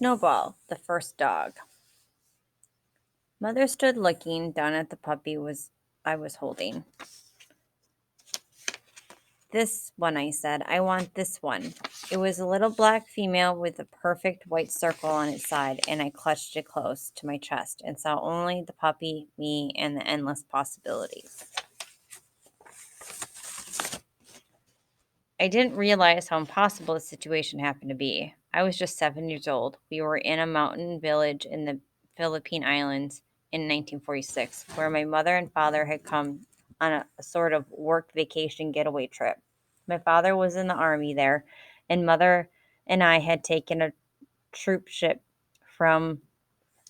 Snowball, the first dog. Mother stood looking down at the puppy I was holding. This one, I said. I want this one. It was a little black female with a perfect white circle on its side, and I clutched it close to my chest and saw only the puppy, me, and the endless possibilities. I didn't realize how impossible the situation happened to be. I was just 7 years old. We were in a mountain village in the Philippine Islands in 1946, where my mother and father had come on a sort of work vacation getaway trip. My father was in the army there, and mother and I had taken a troop ship from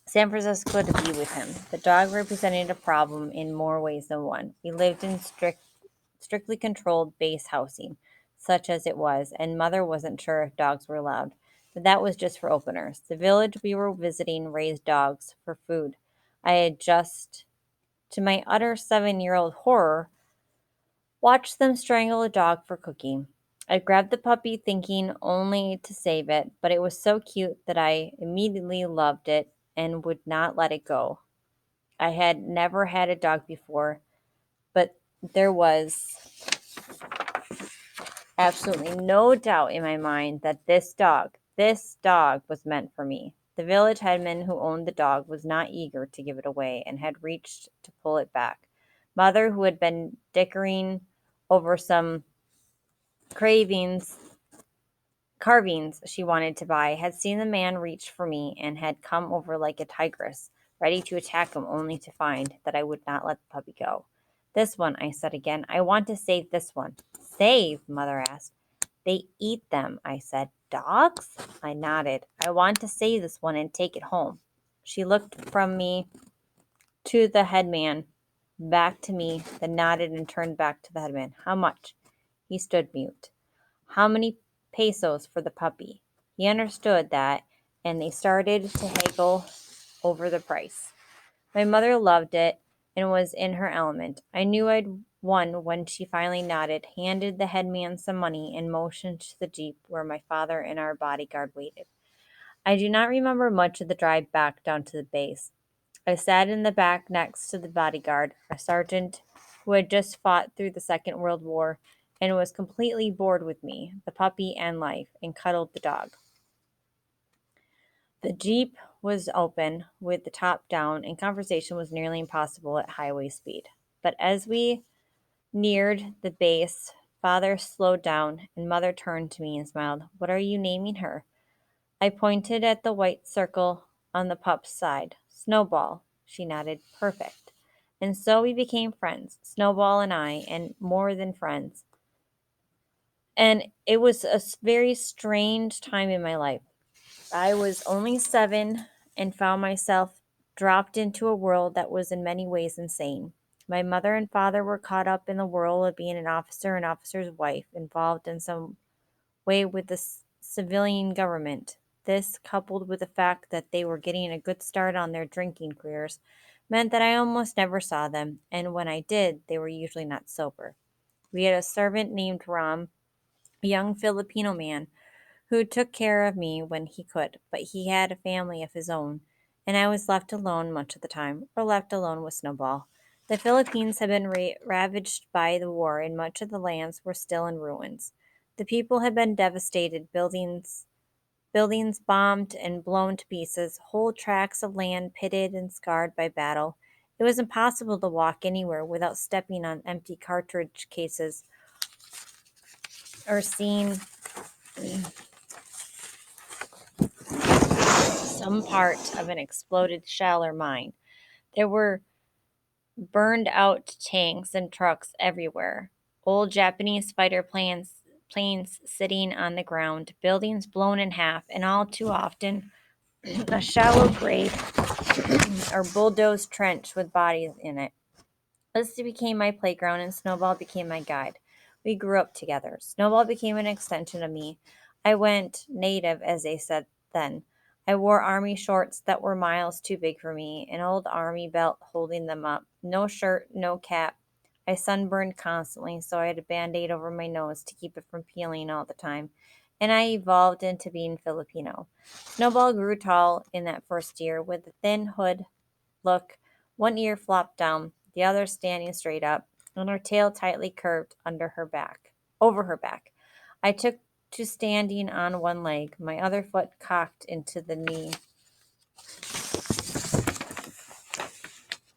San Francisco to be with him. The dog represented a problem in more ways than one. We lived in strictly controlled base housing, such as it was, and mother wasn't sure if dogs were allowed. But that was just for openers. The village we were visiting raised dogs for food. I had just, to my utter 7-year-old horror, watched them strangle a dog for cooking. I grabbed the puppy thinking only to save it, but it was so cute that I immediately loved it and would not let it go. I had never had a dog before, but there was absolutely no doubt in my mind that this dog was meant for me. The village headman who owned the dog was not eager to give it away and had reached to pull it back. Mother, who had been dickering over some cravings carvings she wanted to buy, had seen the man reach for me and had come over like a tigress, ready to attack him, only to find that I would not let the puppy go. This one, I said again. I want to save this one. Save? Mother asked. They eat them, I said. Dogs? I nodded. I want to save this one and take it home. She looked from me to the headman, back to me, then nodded and turned back to the headman. How much? He stood mute. How many pesos for the puppy? He understood that, and they started to haggle over the price. My mother loved it and was in her element. I knew I'd won when she finally nodded, handed the headman some money, and motioned to the jeep where my father and our bodyguard waited. I do not remember much of the drive back down to the base. I sat in the back next to the bodyguard, a sergeant who had just fought through the Second World War and was completely bored with me, the puppy, and life, and cuddled the dog. The jeep was open with the top down, and conversation was nearly impossible at highway speed. But as we neared the base, father slowed down, and mother turned to me and smiled. What are you naming her? I pointed at the white circle on the pup's side. Snowball. She nodded. Perfect. And so we became friends, Snowball and I, and more than friends. And it was a very strange time in my life. I was only 7 and found myself dropped into a world that was in many ways insane. My mother and father were caught up in the whirl of being an officer and officer's wife, involved in some way with the civilian government. This, coupled with the fact that they were getting a good start on their drinking careers, meant that I almost never saw them, and when I did, they were usually not sober. We had a servant named Ram, a young Filipino man who took care of me when he could, but he had a family of his own, and I was left alone much of the time, or left alone with Snowball. The Philippines had been ravaged by the war, and much of the lands were still in ruins. The people had been devastated, buildings bombed and blown to pieces, whole tracts of land pitted and scarred by battle. It was impossible to walk anywhere without stepping on empty cartridge cases or seeing some part of an exploded shell or mine. There were burned out tanks and trucks everywhere. Old Japanese fighter planes sitting on the ground, buildings blown in half, and all too often a shallow grave or bulldozed trench with bodies in it. This became my playground, and Snowball became my guide. We grew up together. Snowball became an extension of me. I went native, as they said then. I wore army shorts that were miles too big for me, an old army belt holding them up, no shirt, no cap. I sunburned constantly, so I had a band-aid over my nose to keep it from peeling all the time. and I evolved into being Filipino. Snowball grew tall in that first year with a thin hood look, one ear flopped down, the other standing straight up, and her tail tightly curved over her back. I took to standing on one leg, my other foot cocked into the knee,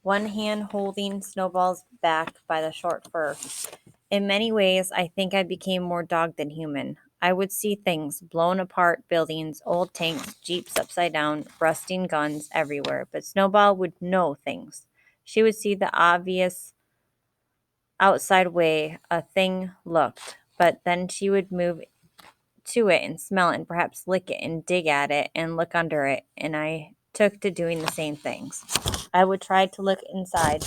one hand holding Snowball's back by the short fur. In many ways, I think I became more dog than human. I would see things, blown apart buildings, old tanks, jeeps upside down, rusting guns everywhere, but Snowball would know things. She would see the obvious outside way a thing looked, but then she would move to it and smell it and perhaps lick it and dig at it and look under it, and I took to doing the same things. I would try to look inside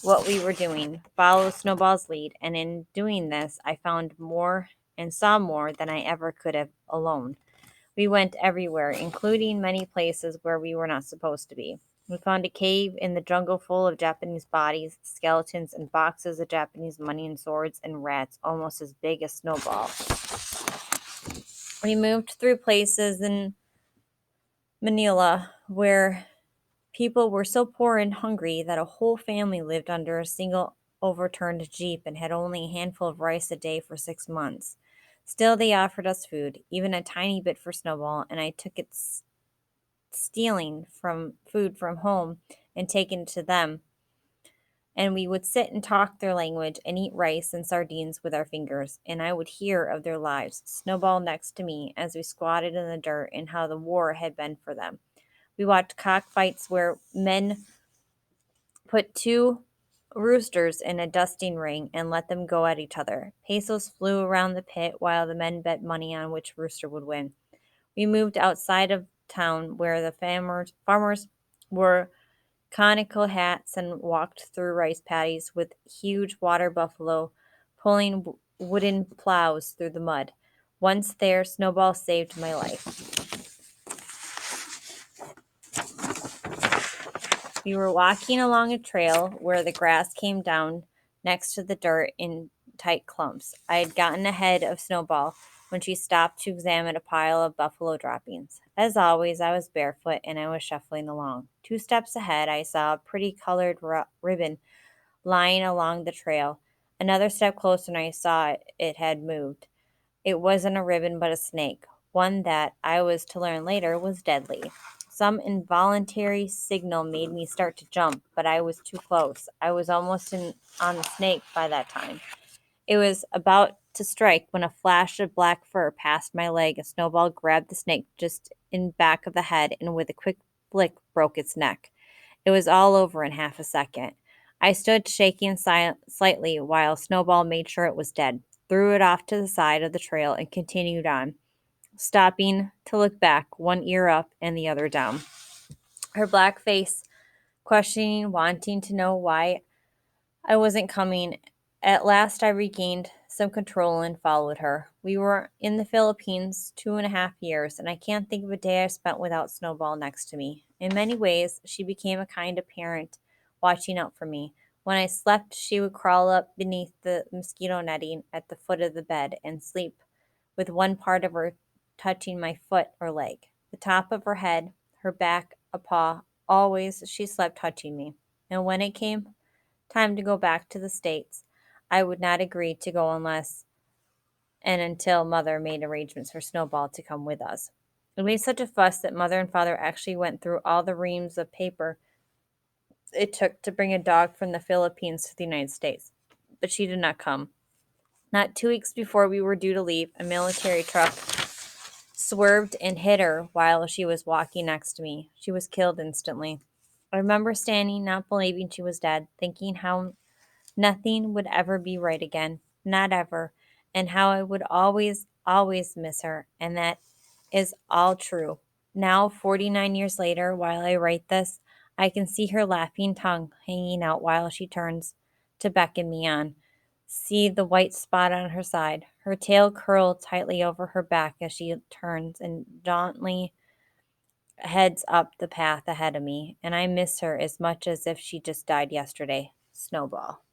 what we were doing, follow Snowball's lead, and in doing this, I found more and saw more than I ever could have alone. We went everywhere, including many places where we were not supposed to be. We found a cave in the jungle full of Japanese bodies, skeletons, and boxes of Japanese money and swords and rats almost as big as Snowball. We moved through places in Manila where people were so poor and hungry that a whole family lived under a single overturned jeep and had only a handful of rice a day for 6 months. Still, they offered us food, even a tiny bit for Snowball, and I took it stealing from food from home and taking it to them. And we would sit and talk their language and eat rice and sardines with our fingers, and I would hear of their lives, Snowball next to me, as we squatted in the dirt and how the war had been for them. We watched cockfights where men put two roosters in a dusting ring and let them go at each other. Pesos flew around the pit while the men bet money on which rooster would win. We moved outside of town where the farmers wore conical hats and walked through rice paddies with huge water buffalo pulling wooden plows through the mud. Once there, Snowball saved my life. We were walking along a trail where the grass came down next to the dirt in tight clumps. I had gotten ahead of Snowball when she stopped to examine a pile of buffalo droppings. As always, I was barefoot and I was shuffling along. 2 steps ahead, I saw a pretty colored ribbon lying along the trail. Another step closer and I saw it had moved. It wasn't a ribbon but a snake, one that, I was to learn later, was deadly. Some involuntary signal made me start to jump, but I was too close. I was almost on the snake by that time. It was about to strike when a flash of black fur passed my leg. A Snowball grabbed the snake just in back of the head and with a quick flick broke its neck. It was all over in half a second. I stood shaking slightly while Snowball made sure it was dead, threw it off to the side of the trail, and continued on, stopping to look back, one ear up and the other down. Her black face questioning, wanting to know why I wasn't coming. At last, I regained some control and followed her. We were in the Philippines 2.5 years, and I can't think of a day I spent without Snowball next to me. In many ways, she became a kind of parent, watching out for me. When I slept, she would crawl up beneath the mosquito netting at the foot of the bed and sleep with one part of her touching my foot or leg. The top of her head, her back, a paw, always she slept touching me. And when it came time to go back to the States, I would not agree to go unless and until Mother made arrangements for Snowball to come with us. It made such a fuss that Mother and Father actually went through all the reams of paper it took to bring a dog from the Philippines to the United States. But she did not come. Not 2 weeks before we were due to leave, a military truck swerved and hit her while she was walking next to me. She was killed instantly. I remember standing, not believing she was dead, thinking how nothing would ever be right again, not ever, and how I would always, always miss her, and that is all true. Now, 49 years later, while I write this, I can see her laughing tongue hanging out while she turns to beckon me on. See the white spot on her side, her tail curled tightly over her back as she turns and jauntily heads up the path ahead of me, and I miss her as much as if she just died yesterday. Snowball.